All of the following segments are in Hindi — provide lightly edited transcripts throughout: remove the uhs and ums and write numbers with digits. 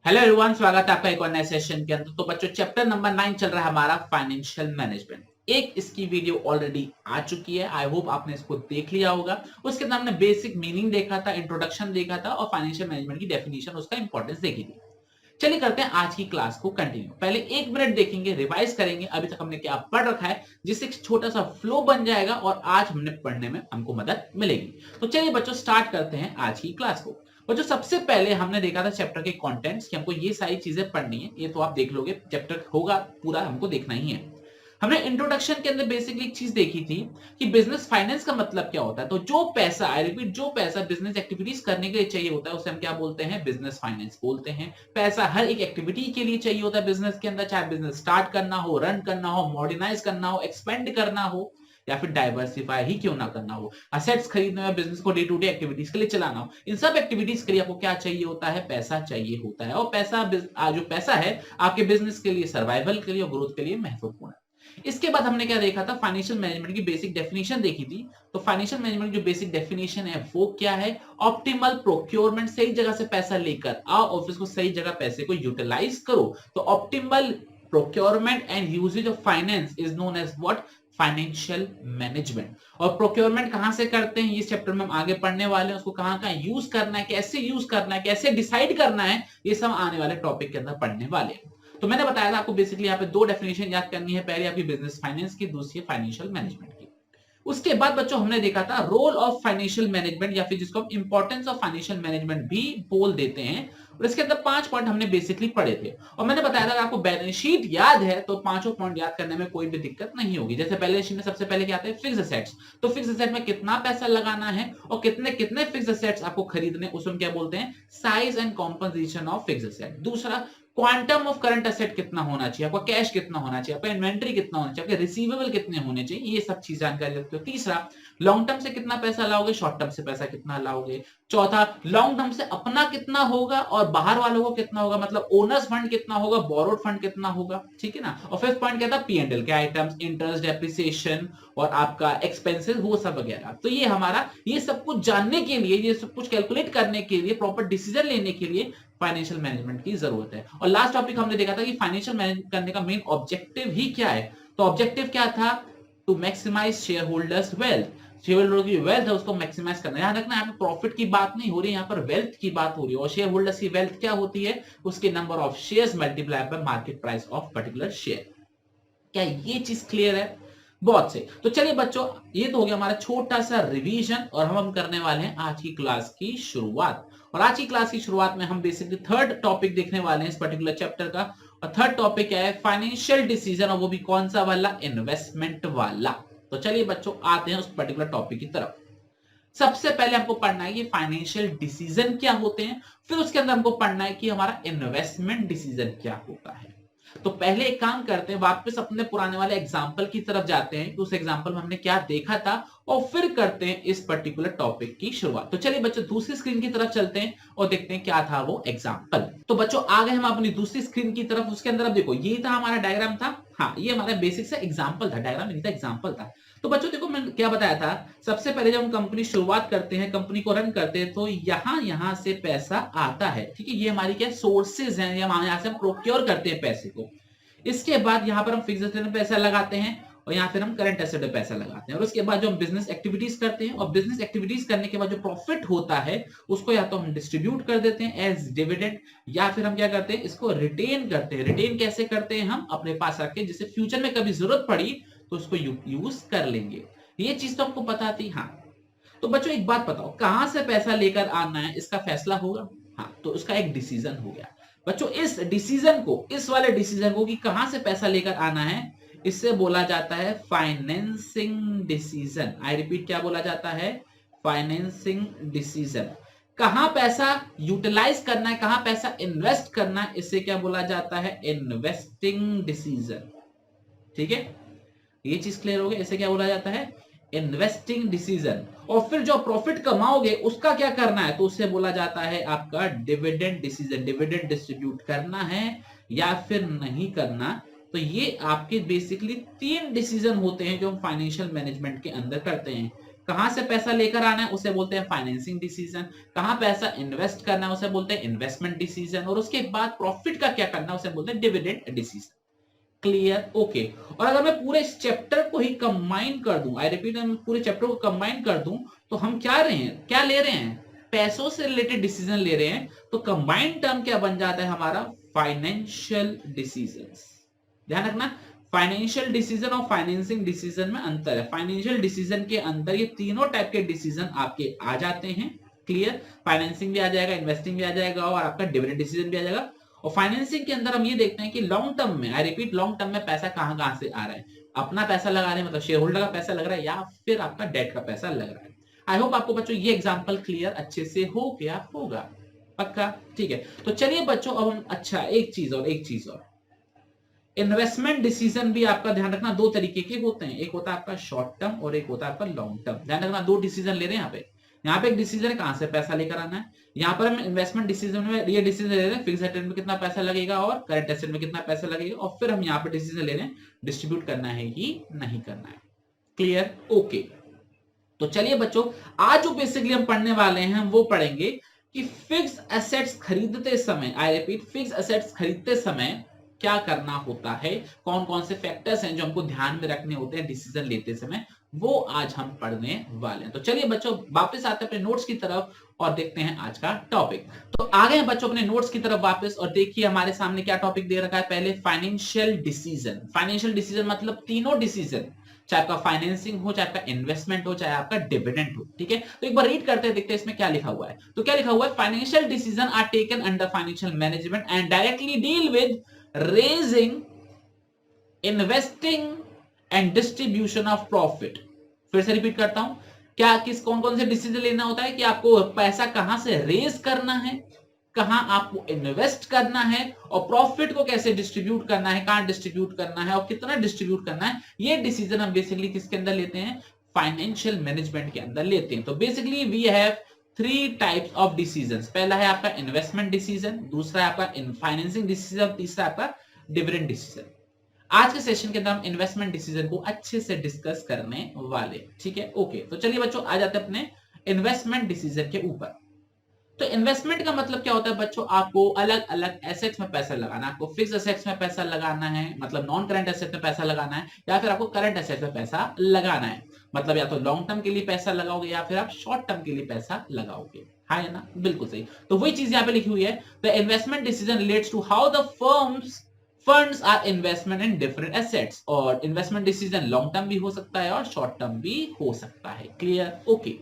हेलो एवरीवन, स्वागत है आपका एक और नए सेशन के अंदर। तो बच्चों, चैप्टर नंबर 9 चल रहा है हमारा फाइनेंशियल मैनेजमेंट। एक इसकी वीडियो ऑलरेडी आ चुकी है, आई होप आपने इसको देख लिया होगा। उसके अंदर हमने बेसिक मीनिंग देखा था, इंट्रोडक्शन देखा था और फाइनेंशियल मैनेजमेंट की डेफिनेशन, उसका इंपॉर्टेंस देखी थी। चलिए करते हैं आज की क्लास को कंटिन्यू। पहले 1 मिनट देखेंगे, रिवाइज करेंगे अभी तक हमने क्या पढ़ रखा है, जिससे एक छोटा सा फ्लो बन जाएगा और आज हमने पढ़ने में हमको मदद मिलेगी। तो चलिए बच्चों, स्टार्ट करते हैं आज की क्लास को। बच्चों, सबसे पहले हमने देखा था चैप्टर के कंटेंट्स कि हमको ये सारी चीजें पढ़नी है। ये तो आप देख लोगे, चैप्टर होगा पूरा, हमको देखना ही है। हमने इंट्रोडक्शन के अंदर बेसिकली एक चीज देखी थी कि बिजनेस फाइनेंस का मतलब क्या होता है। तो जो पैसा, आई रिपीट, जो पैसा बिजनेस एक्टिविटीज करने के लिए चाहिए होता है उसे हम क्या बोलते हैं? बिजनेस फाइनेंस बोलते हैं। पैसा हर एक एक्टिविटी के लिए चाहिए होता है बिजनेस के अंदर, चाहे बिजनेस स्टार्ट करना हो, रन करना हो, मॉडर्नाइज करना हो, एक्सपेंड करना हो, या फिर डाइवर्सिफाई ही क्यों ना करना हो, असेट्स खरीदना हो, बिजनेस को डे टू डे एक्टिविटीज के लिए चलाना हो। इन सब एक्टिविटीज के लिए आपको क्या चाहिए होता है? पैसा चाहिए होता है। और पैसा, जो पैसा है आपके बिजनेस के लिए, सर्वाइवल के लिए और ग्रोथ के लिए महत्वपूर्ण है। इसके बाद हमने क्या देखा था? फाइनेंशियल मैनेजमेंट की बेसिक डेफिनेशन देखी थी। तो फाइनेंशियल मैनेजमेंट की जो बेसिक डेफिनेशन है वो क्या है? ऑप्टिमल प्रोक्योरमेंट, सही जगह से पैसा लेकर आओ, ऑफिस को सही जगह पैसे को यूटिलाइज करो। तो optimal procurement and usage of finance is known as what? Financial management. और प्रोक्योरमेंट कहां से करते हैं, इस चैप्टर में हम आगे पढ़ने वाले हैं। उसको कहां कहां यूज करना है, कैसे यूज करना है, कैसे डिसाइड करना है, ये सब आने वाले टॉपिक के अंदर पढ़ने वाले हैं। तो मैंने बताया था आपको बेसिकली यहाँ पे 2 डेफिनेशन याद करनी है, पहले आपकी बिजनेस फाइनेंस की, दूसरी फाइनेंशियल मैनेजमेंट की। उसके बाद बच्चों हमने देखा था रोल ऑफ फाइनेंशियल मैनेजमेंट, या फिर जिसको हम इंपॉर्टेंस ऑफ फाइनेंशियल मैनेजमेंट भी बोल देते हैं। और इसके अंदर 5 पॉइंट हमने बेसिकली पढ़े थे। और मैंने बताया था कि आपको बैलेंस शीट याद है तो 5 पॉइंट याद करने में कोई भी दिक्कत नहीं होगी। जैसे बैलेंस शीट में सबसे पहले क्या आता है? Fix assets. तो फिक्स असेट में कितना पैसा लगाना है और कितने कितने फिक्स असेट्स आपको खरीदने, उसमें क्या बोलते हैं? Size and composition of fix asset. दूसरा, क्वांटम ऑफ करंट एसेट कितना होना चाहिए, आपका कैश कितना होना चाहिए, आपका इन्वेंटरी कितना होना चाहिए, आपके रिसीवेबल कितने होने चाहिए, ये सब चीज जानकारी रखते हो। तीसरा, लॉन्ग टर्म से कितना पैसा लाओगे, शॉर्ट टर्म से पैसा कितना लाओगे। चौथा, लॉन्ग टर्म से अपना कितना होगा और बाहर वालों को कितना होगा, मतलब ओनर्स फंड कितना होगा, बोरोड फंड कितना होगा, ठीक है ना। और फिफ्थ पॉइंट क्या था? P&L के आइटम्स, इंटरेस्ट, डेप्रिसिएशन और आपका एक्सपेंसेस, वो सब वगैरह। तो ये हमारा, ये सब कुछ जानने के लिए, ये सब कुछ कैलकुलेट करने के लिए, प्रॉपर डिसीजन लेने के लिए फाइनेंशियल मैनेजमेंट की जरूरत है। और लास्ट टॉपिक हमने देखा था कि फाइनेंशियल मैनेजमेंट करने का मेन ऑब्जेक्टिव ही क्या है। तो ऑब्जेक्टिव क्या था? To maximise shareholders wealth. Shareholder की वेल्थ है उसको मैक्सिमाइज करना। ध्यान रखना, यहाँ पे प्रॉफिट की बात नहीं हो रही, यहाँ पर वेल्थ की बात हो रही है। और शेयर होल्डर्स की वेल्थ क्या होती है? उसके number of shares multiply by market price of particular share. क्या ये चीज क्लियर है? बहुत से। तो चलिए बच्चों, ये तो हो गया हमारा छोटा सा रिवीजन और हम करने वाले हैं आज की क्लास की शुरुआत। और आज की क्लास की शुरुआत में हम बेसिकली थर्ड टॉपिक देखने वाले हैं इस पर्टिकुलर चैप्टर का। और थर्ड टॉपिक क्या है? फाइनेंशियल डिसीजन, और वो भी कौन सा वाला? इन्वेस्टमेंट वाला। तो चलिए बच्चों, आते हैं उस पर्टिकुलर टॉपिक की तरफ। सबसे पहले हमको पढ़ना है कि फाइनेंशियल डिसीजन क्या होते हैं, फिर उसके अंदर हमको पढ़ना है कि हमारा इन्वेस्टमेंट डिसीजन क्या होता है। तो पहले एक काम करते हैं, वापस अपने पुराने वाले एग्जाम्पल की तरफ जाते हैं कि उस एग्जाम्पल में हमने क्या देखा था, और फिर करते हैं इस पर्टिकुलर टॉपिक की शुरुआत। तो चलिए बच्चों, दूसरी स्क्रीन की तरफ चलते हैं और देखते हैं क्या था वो एग्जाम्पल। तो बच्चों, आ गए हम अपनी दूसरी स्क्रीन की तरफ। उसके अंदर अब देखो, ये था हमारा डायग्राम था। हाँ, ये हमारा बेसिक से एग्जाम्पल था, डायग्राम नहीं था, एग्जाम्पल था। तो बच्चों देखो, मैंने क्या बताया था, सबसे पहले जब हम कंपनी शुरुआत करते हैं, कंपनी को रन करते हैं, तो यहां से पैसा आता है, ठीक है। ये हमारी क्या सोर्सेज हैं, यहाँ से हम प्रोक्योर करते हैं पैसे को। इसके बाद यहाँ पर हम फिक्स एसेट में पैसा लगाते हैं और यहाँ फिर हम करंट एसेट में पैसा लगाते हैं। और उसके बाद जो हम बिजनेस एक्टिविटीज करते हैं, और बिजनेस एक्टिविटीज करने के बाद जो प्रॉफिट होता है उसको या तो हम डिस्ट्रीब्यूट कर देते हैं एज डिविडेंड, या फिर हम क्या करते हैं, इसको रिटेन करते हैं। रिटेन कैसे करते हैं? हम अपने पास रख के, जिससे फ्यूचर में कभी जरूरत पड़ी तो उसको यूज कर लेंगे। ये चीज तो आपको पता थी। हाँ, तो बच्चों एक बात बताओ, कहां से पैसा लेकर आना है इसका फैसला होगा। हाँ, तो उसका एक डिसीजन हो गया बच्चों। इस डिसीजन को, इस वाले डिसीजन को कि कहां से पैसा लेकर आना है, इससे बोला जाता है फाइनेंसिंग डिसीजन। आई रिपीट, क्या बोला जाता है? Financing decision. कहां पैसा यूटिलाइज करना है, कहां पैसा इन्वेस्ट करना है, इससे क्या बोला जाता है? Investing decision. ठीक है, ये चीज क्लियर हो गई। इसे क्या बोला जाता है? Investing decision. और फिर जो प्रॉफिट कमाओगे उसका क्या करना है, तो उससे बोला जाता है आपका डिविडेंड डिसीजन। डिविडेंड डिस्ट्रीब्यूट करना है या फिर नहीं करना। तो ये आपके बेसिकली 3 डिसीजन होते हैं जो हम फाइनेंशियल मैनेजमेंट के अंदर करते हैं। कहां से पैसा लेकर आना है उसे बोलते हैं फाइनेंसिंग डिसीजन, कहां पैसा इन्वेस्ट करना है उसे बोलते हैं इन्वेस्टमेंट डिसीजन, और उसके बाद प्रॉफिट का क्या करना है उसे बोलते हैं डिविडेंड डिसीजन। Clear, okay. और अगर मैं पूरे इस चैप्टर को ही कंबाइन कर दूं, आई रिपीट, मैं पूरे चैप्टर को कंबाइन कर दूं, तो हम क्या ले रहे हैं, पैसों से रिलेटेड डिसीजन ले रहे हैं। तो कंबाइंड टर्म क्या बन जाता है हमारा, फाइनेंशियल डिसीजंस। ध्यान रखना, फाइनेंशियल डिसीजन और फाइनेंसिंग डिसीजन में अंतर है। फाइनेंशियल डिसीजन के अंदर ये तीनों टाइप के डिसीजन आपके आ जाते हैं। क्लियर, फाइनेंसिंग भी आ जाएगा, इन्वेस्टिंग भी आ जाएगा, और आपका डिविडेंड डिसीजन भी आ जाएगा। और फाइनेंसिंग के अंदर हम ये देखते हैं कि लॉन्ग टर्म में, आई रिपीट, लॉन्ग टर्म में पैसा कहां से आ रहा है, अपना पैसा लगा रहे हैं, मतलब शेयर होल्डर का पैसा लग रहा है, या फिर आपका डेट का पैसा लग रहा है। आई होप आपको बच्चों ये एग्जांपल क्लियर अच्छे से हो गया होगा, पक्का, ठीक है। तो चलिए बच्चों, अब हम, अच्छा एक चीज और, इन्वेस्टमेंट डिसीजन भी आपका ध्यान रखना दो तरीके के होते हैं, एक होता है आपका शॉर्ट टर्म और एक होता है आपका लॉन्ग टर्म। ध्यान रखना, दो डिसीजन ले रहे हैं यहाँ पे एक डिसीजन है कहां से पैसा लेकर आना है, यहाँ पर हम इन्वेस्टमेंट डिसीजन में ये डिसीजन ले रहे हैं फिक्स एसेट में कितना पैसा लगेगा और करंट एसेट में कितना पैसा लगेगा, और फिर हम यहाँ पे डिसीजन ले रहे हैं डिस्ट्रीब्यूट करना है कि नहीं करना है। Clear, okay. तो चलिए बच्चों, आज जो बेसिकली हम पढ़ने वाले हैं वो पढ़ेंगे कि फिक्स एसेट्स खरीदते समय, आई रिपीट, फिक्स एसेट्स खरीदते समय क्या करना होता है, कौन कौन से फैक्टर्स हैं जो हमको ध्यान में रखने होते हैं डिसीजन लेते समय, वो आज हम पढ़ने वाले हैं। तो चलिए बच्चों, वापस आते हैं अपने नोट्स की तरफ और देखते हैं आज का टॉपिक। तो आ गए बच्चों अपने नोट्स की तरफ वापस, और देखिए हमारे सामने क्या टॉपिक दे रखा है। पहले फाइनेंशियल डिसीजन। फाइनेंशियल डिसीजन मतलब तीनों डिसीजन, चाहे आपका फाइनेंसिंग हो, चाहे आपका इन्वेस्टमेंट हो, चाहे आपका डिविडेंड हो, ठीक है। तो एक बार रीड करते हैं, देखते हैं इसमें क्या लिखा हुआ है। तो क्या लिखा हुआ है, financial decision are taken under financial management and directly deal with raising, investing and distribution of profit. फिर से रिपीट करता हूं, क्या कौन कौन से डिसीजन लेना होता है कि आपको पैसा कहां से रेज करना है, कहां आपको इन्वेस्ट करना है, और प्रॉफिट को कैसे डिस्ट्रीब्यूट करना है, कहां डिस्ट्रीब्यूट करना है और कितना डिस्ट्रीब्यूट करना है। ये डिसीजन हम बेसिकली किसके अंदर लेते हैं, फाइनेंशियल मैनेजमेंट के अंदर लेते हैं। तो basically we have three types of decisions. पहला है आपका इन्वेस्टमेंट डिसीजन, दूसरा है आपका फाइनेंसिंग डिसीजन, तीसरा आपका डिविडेंड डिसीजन। आज के सेशन के अंदर हम इन्वेस्टमेंट डिसीजन को अच्छे से डिस्कस करने वाले, ठीक है, ओके। तो चलिए बच्चों, आ जाते हैं अपने इन्वेस्टमेंट डिसीजन के ऊपर। तो इन्वेस्टमेंट का मतलब क्या होता है बच्चों, आपको अलग अलग एसेट्स में पैसा लगाना है। आपको फिक्स एसेट्स में पैसा लगाना है, मतलब नॉन करंट एसेट में पैसा लगाना है, या फिर आपको करंट एसेट में पैसा लगाना है। मतलब या तो लॉन्ग टर्म के लिए पैसा लगाओगे या फिर आप शॉर्ट टर्म के लिए पैसा लगाओगे, हाँ है ना, बिल्कुल सही। तो वही चीज यहाँ पे लिखी हुई है, the investment decision relates to how the funds are investment in different assets. और इन्वेस्टमेंट डिसीजन लॉन्ग टर्म भी हो सकता है और शॉर्ट टर्म भी हो सकता है। Clear, okay.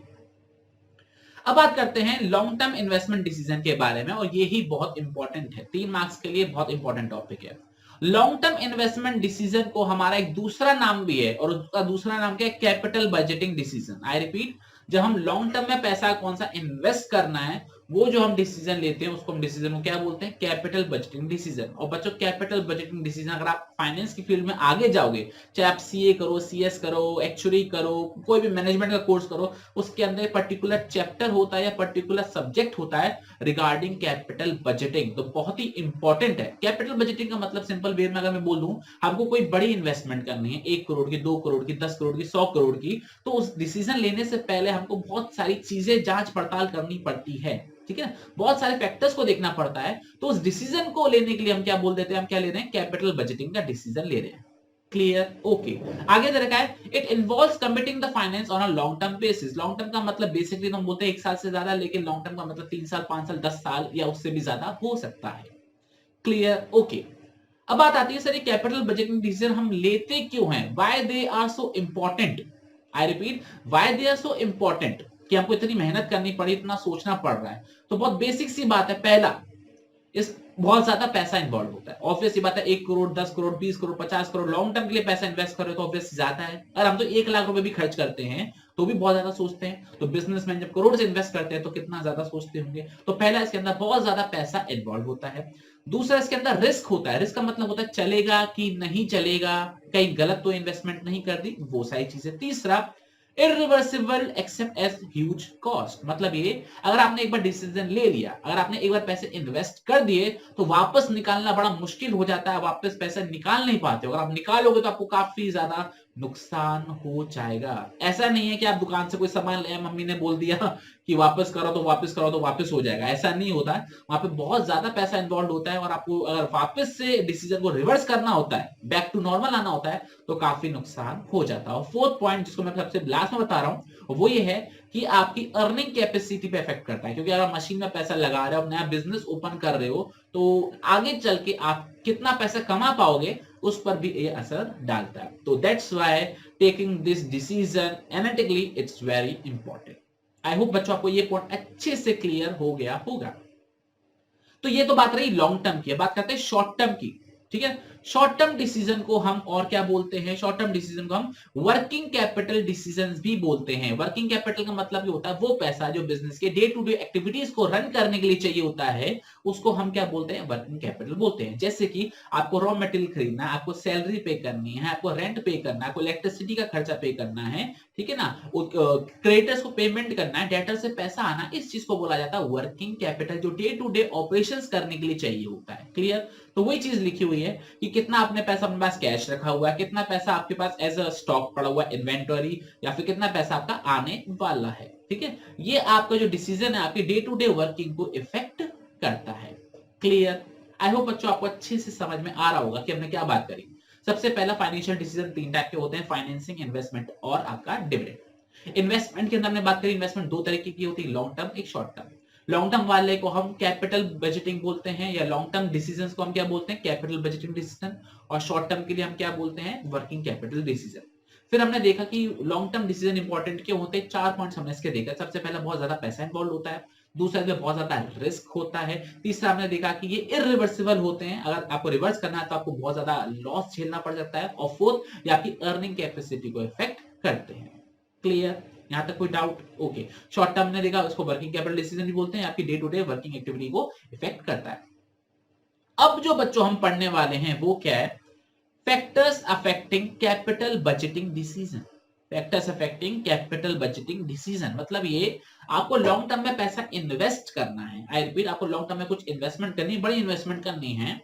अब बात करते हैं लॉन्ग टर्म इन्वेस्टमेंट डिसीजन के बारे में, और ये ही बहुत इंपॉर्टेंट है, 3 मार्क्स के लिए बहुत इंपॉर्टेंट टॉपिक है। लॉन्ग टर्म इन्वेस्टमेंट डिसीजन को हमारा एक दूसरा नाम भी है, और उसका दूसरा नाम क्या है, capital budgeting decision. I repeat, जब हम लॉन्ग टर्म में पैसा कौन सा इन्वेस्ट करना है, वो जो हम डिसीजन लेते हैं उसको हम डिसीजन को क्या बोलते हैं, कैपिटल बजटिंग डिसीजन। और बच्चों, कैपिटल बजटिंग डिसीजन अगर आप फाइनेंस की फील्ड में आगे जाओगे, चाहे आप सीए करो, सीएस करो, एक्चुअरी करो, कोई भी मैनेजमेंट का कोर्स करो, उसके अंदर पर्टिकुलर चैप्टर होता है या पर्टिकुलर सब्जेक्ट होता है रिगार्डिंग कैपिटल बजटिंग। तो बहुत ही इंपॉर्टेंट है। कैपिटल बजटिंग का मतलब सिंपल वे में अगर मैं बोल दूं, आपको कोई बड़ी इन्वेस्टमेंट करनी है, 1 करोड़ की, 2 करोड़ की, 10 करोड़ की, 100 करोड़ की, तो उस डिसीजन लेने से पहले हमको बहुत सारी चीजें जांच पड़ताल करनी पड़ती है, ठीक है, बहुत सारे फैक्टर्स को देखना पड़ता है। तो उस डिसीजन को लेने के लिए हम क्या बोल देते हैं, हम क्या ले रहे हैं, कैपिटल बजटिंग का डिसीजन ले रहे हैं। Clear, okay. आगे दे रखा है, it involves committing the finance on a long term basis. Long term का मतलब बेसिकली हम बोलते हैं 1 साल से ज्यादा, लेकिन लॉन्ग टर्म का मतलब 3 साल, 5 साल, 10 साल या उससे भी ज्यादा हो सकता है। Clear, okay. अब बात आती है, सर ये कैपिटल बजटिंग डिसीजन हम लेते क्यों हैं, why they are so important. I repeat, why they are so important, कि हमको इतनी मेहनत करनी पड़ी, इतना सोचना पड़ रहा है। तो बहुत बेसिक सी बात है, पहला, इस बहुत ज्यादा पैसा इन्वॉल्व होता है। ऑब्वियस बात है, 1 करोड़, 10 करोड़, 20 करोड़, 50 करोड़ लॉन्ग टर्म के लिए पैसा इन्वेस्ट कर रहे हो तो ऑब्वियस ज्यादा है। अगर हम तो 1 लाख रुपए भी खर्च करते हैं तो भी बहुत ज्यादा सोचते हैं। तो बिजनेसमैन जब करोड़ से इन्वेस्ट करते हैं तो कितना ज्यादा सोचते होंगे। तो पहला, इसके अंदर बहुत ज्यादा पैसा इन्वॉल्व होता है। दूसरा, इसके अंदर रिस्क होता है। रिस्क का मतलब होता है चलेगा कि नहीं चलेगा, कहीं गलत तो इन्वेस्टमेंट नहीं कर दी, वो सारी चीजें। तीसरा, irreversible except as huge cost. मतलब ये, अगर आपने एक बार डिसीजन ले लिया, अगर आपने एक बार पैसे इन्वेस्ट कर दिए तो वापस निकालना बड़ा मुश्किल हो जाता है, वापस पैसा निकाल नहीं पाते हो। अगर आप निकालोगे तो आपको काफी ज्यादा नुकसान हो जाएगा। ऐसा नहीं है कि आप दुकान से कोई सामान ले, मम्मी ने बोल दिया कि वापस करो तो वापस करो तो वापस हो जाएगा, ऐसा नहीं होता है। वहां पे बहुत ज्यादा पैसा इन्वॉल्व होता है और आपको अगर वापस से डिसीजन को रिवर्स करना होता है, बैक टू नॉर्मल आना होता है, तो काफी नुकसान हो जाता है। और फोर्थ पॉइंट जिसको मैं सबसे लास्ट में बता रहा हूं वो ये है कि आपकी अर्निंग कैपेसिटी पे इफेक्ट करता है। क्योंकि अगर आप मशीन में पैसा लगा रहे हो, नया बिजनेस ओपन कर रहे हो, तो आगे चल के आप कितना पैसा कमा पाओगे उस पर भी ये असर डालता है। तो that's why taking this decision analytically it's very important. I hope बच्चों आपको ये पॉइंट अच्छे से क्लियर हो गया होगा। तो ये तो बात रही लॉन्ग टर्म की, बात करते हैं शॉर्ट टर्म की। ठीक है, शॉर्ट टर्म डिसीजन को हम और क्या बोलते हैं? शॉर्ट टर्म डिसीजन को हम वर्किंग कैपिटल डिसीजंस भी बोलते हैं। वर्किंग कैपिटल का मतलब ये होता है वो पैसा जो बिजनेस के डे टू डे एक्टिविटीज को रन करने के लिए चाहिए होता है, उसको हम क्या बोलते हैं? वर्किंग कैपिटल बोलते हैं। जैसे कि आपको रॉ मटेरियल खरीदना है, आपको सैलरी पे करनी है, आपको रेंट पे करना है, आपको इलेक्ट्रिसिटी का खर्चा पे करना है, ठीक है ना, क्रेडिटर्स को पेमेंट करना है, डेटर से पैसा आना, इस चीज को बोला जाता है वर्किंग कैपिटल, जो डे टू डे ऑपरेशंस करने के लिए चाहिए होता है। क्लियर? तो वही चीज लिखी हुई है कि कितना आपने पैसा अपने पास कैश रखा हुआ है, कितना पैसा आपके पास एज अ स्टॉक पड़ा हुआ है, इन्वेंटरी, या फिर कितना पैसा आपका आने वाला है। ठीक है, ये आपका जो डिसीजन है आपकी डे टू डे वर्किंग को इफेक्ट करता है। क्लियर? आई होप बच्चों आपको अच्छे से समझ में आ रहा होगा कि हमने क्या बात करी। सबसे पहला फाइनेंशियल डिसीजन तीन टाइप के होते हैं, फाइनेंसिंग, इन्वेस्टमेंट और आपका डिविडेंड। इन्वेस्टमेंट के अंदर हमने बात करी, इन्वेस्टमेंट दो तरीके की होती है, लॉन्ग टर्म, एक शॉर्ट टर्म। लॉन्ग टर्म वाले को हम कैपिटल बजटिंग बोलते हैं, या लॉन्ग टर्म डिसीजंस को हम क्या बोलते हैं? Capital budgeting decision. और शॉर्ट टर्म के लिए हम क्या बोलते हैं? Working capital decision. फिर हमने देखा कि लॉन्ग टर्म डिसीजन इंपॉर्टेंट क्यों होते हैं, चार पॉइंट्स हमने इसके देखा। सबसे पहला, बहुत ज्यादा पैसा इन्वॉल्व होता है। दूसरा, इसमें बहुत ज्यादा रिस्क होता है। तीसरा, हमने देखा कि ये इरिवर्सिबल होते हैं, अगर आपको रिवर्स करना है तो आपको बहुत ज्यादा लॉस झेलना पड़ सकता है। और फोर्थ, ये आपकी अर्निंग कैपेसिटी को इफेक्ट करते हैं। क्लियर? यहां तक कोई डाउट? ओके। शॉर्ट टर्म ने देखा, उसको वर्किंग कैपिटल डिसीजन भी बोलते हैं, आपकी day to day working activity को इफेक्ट करता है। अब जो बच्चों हम पढ़ने वाले हैं वो क्या है? Factors affecting capital budgeting decision. Factors affecting capital budgeting decision मतलब ये, आपको लॉन्ग टर्म में पैसा इन्वेस्ट करना है। आई रिपीट, आपको लॉन्ग टर्म में कुछ इन्वेस्टमेंट करनी है, बड़ी इन्वेस्टमेंट करनी है,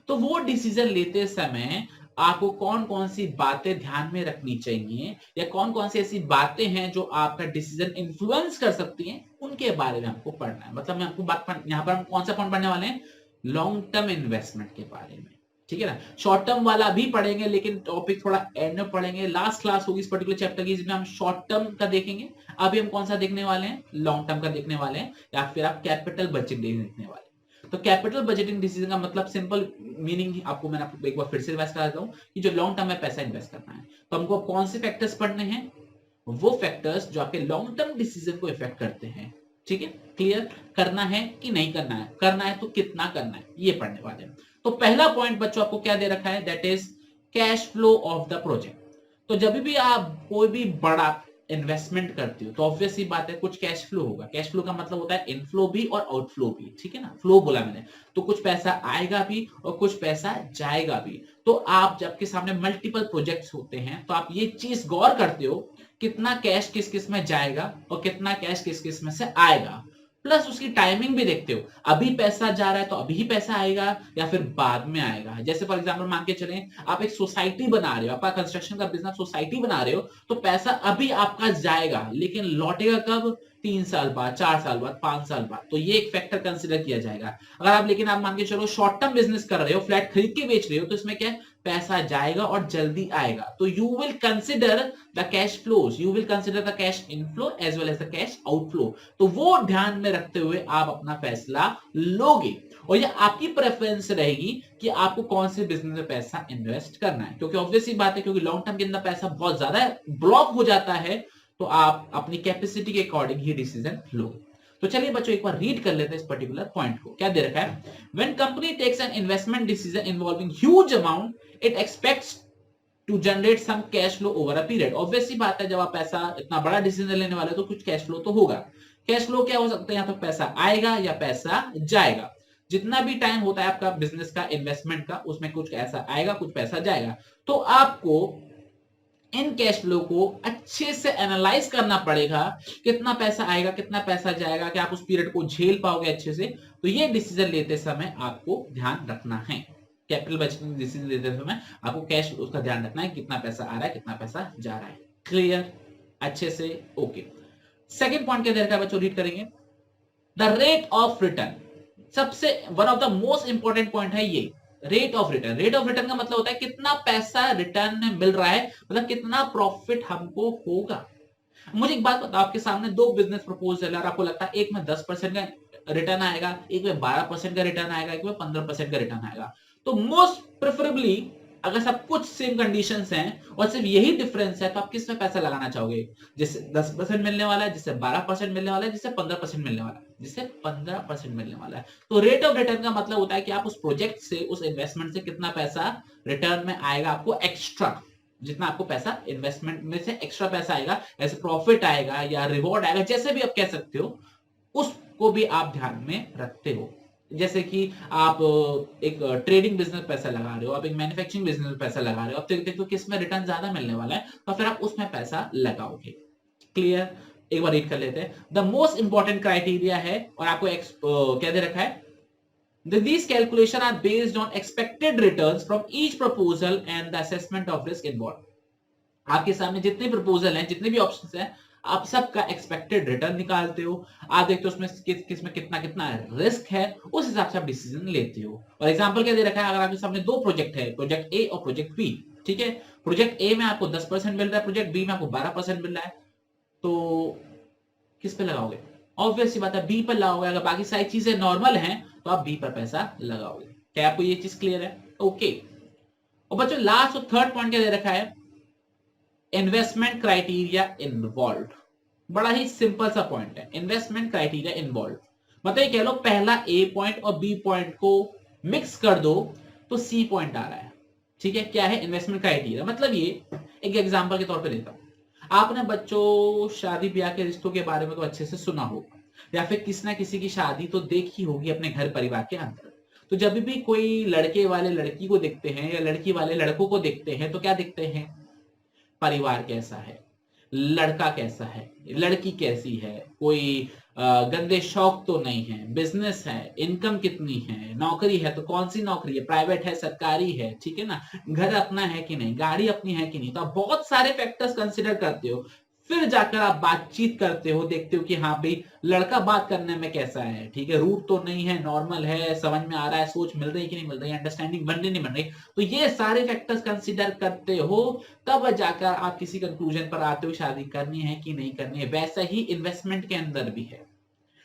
तो वो डिसीजन लेते समय आपको कौन कौन सी बातें ध्यान में रखनी चाहिए, या कौन कौन सी ऐसी बातें हैं जो आपका डिसीजन इन्फ्लुएंस कर सकती हैं, उनके बारे में हमको पढ़ना है। मतलब मैं आपको बात, यहां पर हम कौन सा पॉइंट पढ़ने वाले हैं? लॉन्ग टर्म इन्वेस्टमेंट के बारे में। ठीक है ना, शॉर्ट टर्म वाला भी पढ़ेंगे, लेकिन टॉपिक थोड़ा एंड में पढ़ेंगे। लास्ट क्लास होगी इस पर्टिकुलर चैप्टर की जिसमें हम शॉर्ट टर्म का देखेंगे। अभी हम कौन सा देखने वाले हैं? लॉन्ग टर्म का देखने वाले हैं, या फिर आप कैपिटल बजटिंग देखने वाले हैं। तो कैपिटल बजटिंग डिसीजन का मतलब, सिंपल मीनिंग आपको मैंने आपको एक बार फिर से रिवाइज करा देता हूं कि जो लॉन्ग टर्म में पैसा इन्वेस्ट करना है, तो हमको कौन से फैक्टर्स पढ़ने हैं? वो फैक्टर्स जो आपके लॉन्ग टर्म डिसीजन को इफेक्ट करते हैं। ठीक है, क्लियर? करना है कि नहीं करना है, करना है तो कितना करना है, ये पढ़ने वाले हैं। तो पहला पॉइंट बच्चों आपको क्या दे रखा है? That is cash flow of the project. तो जब भी आप कोई भी बड़ा इन्वेस्टमेंट करते हो तो ऑब्वियस सी बात है कुछ कैश फ्लो होगा। कैश फ्लो का मतलब होता है इनफ्लो भी और आउटफ्लो भी। ठीक है ना, फ्लो बोला मैंने, तो कुछ पैसा आएगा भी और कुछ पैसा जाएगा भी। तो आप जब के सामने मल्टीपल प्रोजेक्ट्स होते हैं तो आप ये चीज गौर करते हो कितना कैश किस किस में जाएगा और कितना कैश किस किस में से आएगा, प्लस उसकी टाइमिंग भी देखते हो, अभी पैसा जा रहा है तो अभी ही पैसा आएगा या फिर बाद में आएगा। जैसे फॉर एग्जांपल मान के चलें आप एक सोसाइटी बना रहे हो, आपका कंस्ट्रक्शन का बिजनेस सोसाइटी बना रहे हो, तो पैसा अभी आपका जाएगा लेकिन लौटेगा कब? 3 साल बाद, 4 साल बाद, 5 साल बाद। तो ये एक फैक्टर कंसिडर किया जाएगा। अगर आप लेकिन आप मान के चलो शॉर्ट टर्म बिजनेस कर रहे हो, फ्लैट खरीद के बेच रहे हो, तो इसमें क्या है? पैसा जाएगा और जल्दी आएगा। तो you will consider the cash flows, you will consider the cash inflow as well as the cash outflow. तो वो ध्यान में रखते हुए आप अपना फैसला लोगे, और ये आपकी प्रेफरेंस रहेगी कि आपको कौन से बिजनेस में पैसा इन्वेस्ट करना है। क्योंकि ऑब्वियस ही बात है, क्योंकि लॉन्ग टर्म के अंदर पैसा बहुत ज्यादा ब्लॉक हो जाता है, तो आप अपनी कैपेसिटी के अकॉर्डिंग ही डिसीजन लो। तो चलिए बच्चों एक बार रीड कर लेते हैं इस पर्टिकुलर पॉइंट को। क्या दे रखा है? When company takes an investment decision involving huge amount, it expects to generate some cash flow over a period. Obvious सी बात है, जब आप पैसा इतना बड़ा डिसीजन लेने वाले तो कुछ कैश फ्लो तो होगा। कैश फ्लो क्या हो सकता है? यहाँ तो पैसा आएगा या पैसा जाएगा। जितना भी टाइम होता है आपका बिजनेस का, इन्वेस्टमेंट का, उसमें कुछ ऐसा आएगा कुछ पैसा जाएगा। तो आपको इन कैश फ्लो को अच्छे से एनालाइज करना पड़ेगा, कितना पैसा आएगा कितना पैसा जाएगा, कि आप उस पीरियड को झेल पाओगे अच्छे से। तो ये डिसीजन लेते समय आपको ध्यान रखना है। कैपिटल बजटिंग डिसीजन लेते समय आपको कैश उसका ध्यान रखना है, कितना पैसा आ रहा है, कितना पैसा जा रहा है। क्लियर, अच्छे से, ओके। सेकंड पॉइंट क्या दे रखा है बच्चों, रीड करेंगे। द रेट ऑफ रिटर्न, सबसे one of the most important point है ये, rate of return. Rate of return का मतलब होता है कितना पैसा रिटर्न में मिल रहा है, मतलब कितना प्रॉफिट हमको होगा। मुझे एक बात बताओ, आपके सामने दो बिजनेस प्रपोजल है और आपको लगता है एक में 10% का रिटर्न आएगा, एक में 12% का रिटर्न आएगा, एक में 15% का रिटर्न आएगा, तो मोस्ट प्रेफरेबली अगर सब कुछ सेम कंडीशंस हैं और सिर्फ यही डिफरेंस है, तो आप किस में पैसा लगाना चाहोगे? जिससे 10% मिलने वाला है, जिससे 12% मिलने वाला है, जिससे 15% मिलने वाला है, जिससे 15% मिलने वाला है। तो रेट ऑफ रिटर्न का मतलब होता है कि आप उस प्रोजेक्ट से, उस इन्वेस्टमेंट से कितना पैसा रिटर्न में आएगा आपको एक्स्ट्रा, जितना आपको पैसा इन्वेस्टमेंट में से एक्स्ट्रा पैसा आएगा, ऐसे प्रॉफिट आएगा या रिवॉर्ड आएगा, जैसे भी आप कह सकते हो, उसको भी आप ध्यान में रखते हो। जैसे कि आप एक ट्रेडिंग बिजनेस पैसा लगा रहे हो, आप एक मैन्युफैक्चरिंग बिजनेस में पैसा लगा रहे हो, आप देखते हो किस में रिटर्न ज्यादा मिलने वाला है, तो फिर आप उसमें पैसा लगाओगे। क्लियर, एक बार रीड कर लेते हैं। द मोस्ट इंपॉर्टेंट क्राइटेरिया है, और आपको क्या दे रखा है, these calculations are based on expected returns from each proposal and the assessment of risk involved। आपके सामने जितने प्रपोजल हैं, जितने भी ऑप्शंस हैं, आप सबका एक्सपेक्टेड रिटर्न निकालते हो, आप देखते हो उसमें किस में कितना कितना रिस्क है, उस हिसाब से आप डिसीजन लेते हो। और एग्जांपल क्या दे रखा है, अगर आपके सामने दो प्रोजेक्ट है, प्रोजेक्ट ए और प्रोजेक्ट बी, ठीक है, प्रोजेक्ट ए में आपको 10% मिल रहा है, प्रोजेक्ट बी में आपको 12% मिल रहा है, तो किस पे लगाओगे? ऑब्वियस सी बात है, बी पर लगाओगे। अगर बाकी सारी चीजें नॉर्मल हैं तो आप बी पर पैसा लगाओगे। क्या आपको ये चीज क्लियर है? ओके। और बच्चों लास्ट और थर्ड पॉइंट क्या दे रखा है, इन्वेस्टमेंट क्राइटेरिया इन्वॉल्व। बड़ा ही सिंपल सा पॉइंट है, इन्वेस्टमेंट क्राइटेरिया इन्वॉल्व, मतलब ये कह लो पहला ए पॉइंट और बी पॉइंट को मिक्स कर दो तो सी पॉइंट आ रहा है। ठीक है, क्या है इन्वेस्टमेंट क्राइटेरिया, मतलब ये एक एग्जांपल के तौर पे देता हूं। आपने बच्चों शादी ब्याह के रिश्तों के बारे में तो अच्छे से सुना होगा, या फिर किसी ना किसी की शादी तो देखी होगी अपने घर परिवार के अंदर। तो जब भी कोई लड़के वाले लड़की को देखते हैं या लड़की वाले लड़कों को देखते हैं, तो क्या देखते हैं? परिवार कैसा है, लड़का कैसा है, लड़की कैसी है, कोई गंदे शौक तो नहीं है, बिजनेस है, इनकम कितनी है, नौकरी है तो कौन सी नौकरी है, प्राइवेट है, सरकारी है, ठीक है ना, घर अपना है कि नहीं, गाड़ी अपनी है कि नहीं। तो आप बहुत सारे फैक्टर्स कंसिडर करते हो, फिर जाकर आप बातचीत करते हो, देखते हो कि हाँ भाई लड़का बात करने में कैसा है, ठीक है, रूट तो नहीं है, नॉर्मल है, समझ में आ रहा है, सोच मिल रही कि नहीं मिल रही, अंडरस्टैंडिंग बन रही नहीं बन रही। तो ये सारे फैक्टर्स कंसिडर करते हो, तब जाकर आप किसी कंक्लूजन पर आते हो शादी करनी है कि नहीं करनी है। वैसा ही इन्वेस्टमेंट के अंदर भी है,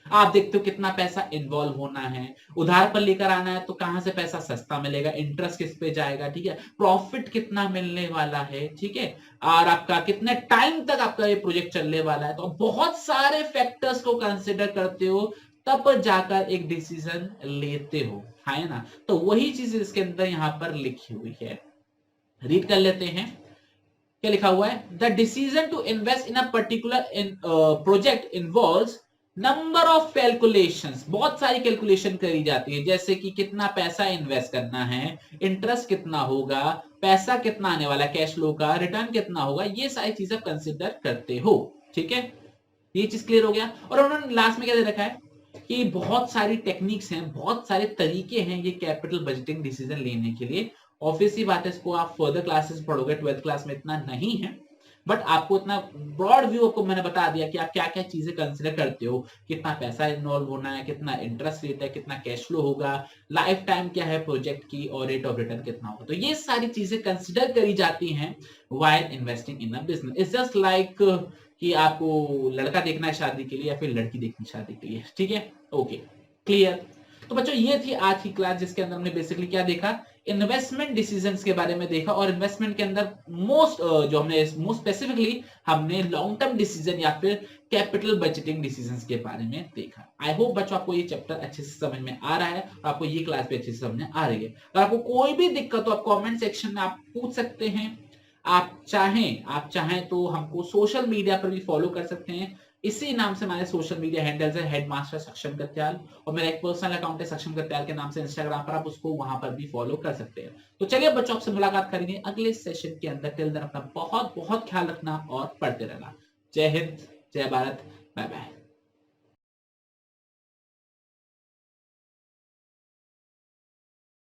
आप देखते हो कितना पैसा इन्वॉल्व होना है, उधार पर लेकर आना है तो कहां से पैसा सस्ता मिलेगा, इंटरेस्ट किस पे जाएगा, ठीक है, प्रॉफिट कितना मिलने वाला है, ठीक है, और आपका कितने टाइम तक आपका ये प्रोजेक्ट चलने वाला है। तो बहुत सारे फैक्टर्स को कंसिडर करते हो, तब जाकर एक डिसीजन लेते हो, है ना। तो वही चीज इसके अंदर यहां पर लिखी हुई है, रीड कर लेते हैं। क्या लिखा हुआ है, the decision to invest in a particular project involves number of calculations. बहुत सारी कैलकुलेशन करी जाती है, जैसे कि कितना पैसा इन्वेस्ट करना है, इंटरेस्ट कितना होगा, पैसा कितना आने वाला, कैश फ्लो का रिटर्न कितना होगा, ये सारी चीजें कंसिडर करते हो। ठीक है, ये चीज क्लियर हो गया। और उन्होंने लास्ट में क्या दे रखा है कि बहुत सारी टेक्निक्स हैं, बहुत सारे तरीके हैं ये कैपिटल बजटिंग डिसीजन लेने के लिए। ऑब्वियसली बात है, इसको आप फर्दर क्लासेस पढ़ोगे, 12th क्लास में इतना नहीं है, बट आपको इतना ब्रॉड व्यू आपको मैंने बता दिया कि आप क्या क्या चीजें कंसिडर करते हो, कितना पैसा इन्वॉल्व होना है, कितना इंटरेस्ट रेट है, कितना कैश फ्लो होगा, लाइफ टाइम क्या है प्रोजेक्ट की, और रेट ऑफ रिटर्न कितना होगा। तो ये सारी चीजें कंसिडर करी जाती हैं while investing in a business. It's just like कि आपको लड़का देखना है शादी के लिए या फिर लड़की देखनी है शादी के लिए। ठीक है, ओके, क्लियर। तो बच्चों ये थी आज की क्लास, जिसके अंदर हमने बेसिकली क्या देखा, इन्वेस्टमेंट डिसीजंस के बारे में देखा, और इन्वेस्टमेंट के अंदर जो हमने मोस्ट स्पेसिफिकली हमने लॉन्ग टर्म डिसीजन या फिर कैपिटल बजटिंग डिसीजंस के बारे में देखा। आई होप बच्चों आपको ये चैप्टर अच्छे से समझ में आ रहा है और आपको ये क्लास भी अच्छे से समझ में आ रही है। अगर आपको कोई भी दिक्कत हो, आप कमेंट सेक्शन में आप पूछ सकते हैं। आप चाहें तो हमको सोशल मीडिया पर भी फॉलो कर सकते हैं, इसी नाम से हमारे सोशल मीडिया हैंडल्स है, हेडमास्टर सक्षम करत्याल, और मेरा एक पर्सनल अकाउंट है सक्षम करत्याल के नाम से इंस्टाग्राम पर, आप उसको वहां पर भी फॉलो कर सकते हैं। तो चलिए बच्चों, आपसे मुलाकात करेंगे अगले सेशन के अंदर। टिल देन अपना बहुत बहुत ख्याल रखना और पढ़ते रहना। जय हिंद, जय भारत, बाय बाय।